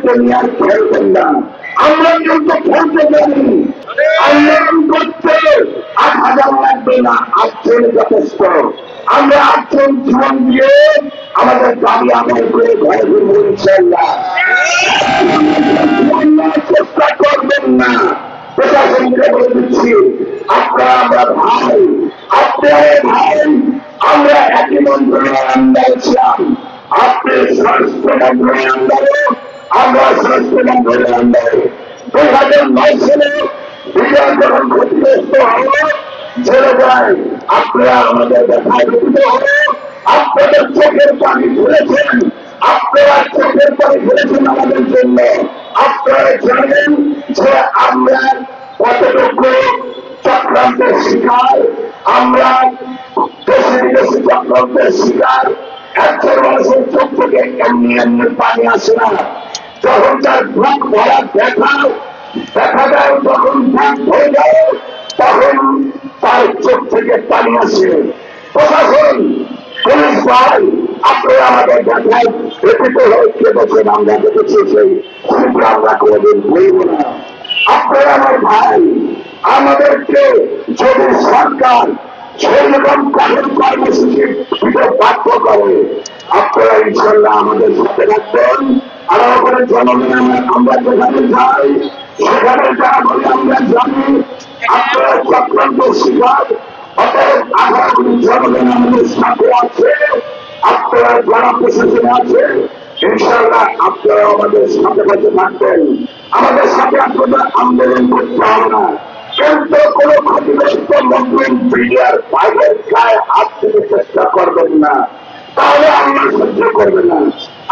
আমাদেরকে নিয়ে আর খেলবেন না। আমরা কিন্তু খেলতে জানি, আন্দোলন করতে 8,000 লাগবে না, 8জন যথেষ্ট। আমরা 8জন জীবন দিয়ে আমাদের দাবি আদায় করে ঘরে ফিরবো ইনশাআল্লাহ। চেষ্টা করবেন না, প্রশাসনকে বলে দিচ্ছি, আপনারা আমরা ভাই, আপনারা ভাই, আমরা একই মন্ত্রণালয়ের আন্ডারে ছিলাম। আপনি স্বাস্থ্য মন্ত্রণালয়ের আন্ডারে, আমরা স্বাস্থ্য মন্ত্রণালয়ের আন্ডারে। 2009 সালে বিজয় যখন ক্ষতিগ্রস্ত হল ছেড়ে যায়, আপনারা আমাদের দেখায় ব্যতীত হলে আপনাদের চোখের পানি ফেলেছেন, আপনারা চোখের পানি ফেলেছেন আমাদের জন্য। আপনারা জানেন যে আমরা কতটুকু চক্রান্তের শিকার, আমরা দেশে বিদেশি চক্রান্তের শিকার। একজন মানুষের চোখ থেকে এমনি এমনি পানি আসে না, যখন তার বুক ভরা দেখা যায়, যখন বুক হয়ে যায় তখন তার চোখ থেকে পানি আসে। প্রশাসন, পুলিশ ভাই, আপনারা আমাদের দেখায় ব্যতীত হয়ে কেঁদেছেন, আমরা দেখেছি, সেই আমরা কোনদিন ভুলব না। আপনারা আমার ভাই, আমাদেরকে যদি সরকার সেইরকম কঠোর কর্মসূচির ভিতরে বাধ্য করে, আপনারা ইনশাল্লাহ আমাদের সাথে রাখবেন। আর ওখানে জনগণ আমরা যেখানে যাই সেখানে যারা বলে আমরা জানি আপনারা চক্রান্ত শিকার, অতএব আগামী জনগণ আমাদের সাথে আছে। আপনারা যারা প্রশাসনে আছে ইনশাল্লাহ আপনারা আমাদের সাথে সাথে থাকবেন, আমাদের সাথে আপনাদের আন্দোলন করতে হবে না। কিন্তু কোন ক্ষতিগ্রস্ত মুসলিম মিডিয়ার বাইরের গায়ে হাত দিতে চেষ্টা করবেন না, তাহলে আমরা সহ্য করবে না।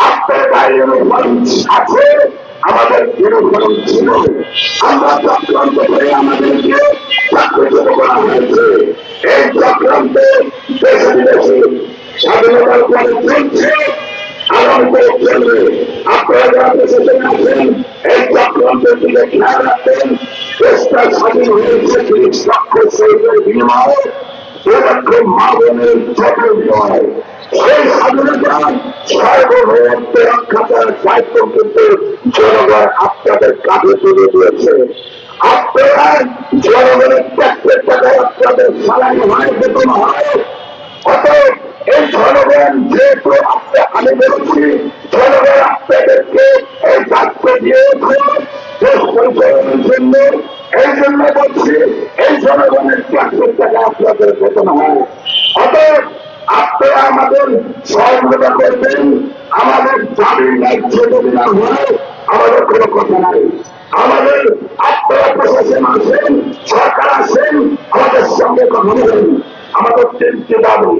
আপনার গায়ে ইউনিফর্ম আছে, আমাদের ইউনিফর্ম ছিল, আমরা চক্রান্ত করে আমাদেরকে চাকরিচ্যুত করা হয়েছে। এই চক্রান্তে দেশে বিদেশে স্বাধীনতার পরে চলছে, আরম্ভ চলবে। আপনারা যারা প্রশাসনে আছেন এই চক্রান্তের দিকে খেয়াল রাখবেন। দেশটা স্বাধীন হয়েছে 30 লক্ষ শহীদের বিনিময়ে, 2 লক্ষ মা বোনের চোখের বিনিময়ে। সেই স্বাধীনতা সার্বভৌমত্ব রক্ষা করার দায়িত্ব কিন্তু জনগণ আপনাদের কাঁধে তুলে দিয়েছে। আপনারা জনগণের ট্যাক্সের টাকায় আপনাদের স্যালারি হয়, বেতন হয়। অতএব এই জনগণ যেহেতু আমি বলছি, জনগণ আপনাদেরকে এই দায়িত্ব দিয়েছে দেশ পরিচালনার জন্য। এই জন্য বলছি, এই জনগণের ট্যাক্সের টাকা আপনাদের বেতন হয়। অতএব আপনারা আমাদের সহযোগিতা করবেন। আমাদের দাবি ন্যায্য যদি না হয় আমাদের কোনো কথা নাই। আমাদের আপনারা প্রশাসন আছেন, সরকার আছেন, আমাদের সঙ্গে কথা বলেন। আমাদের 3টি দাবি,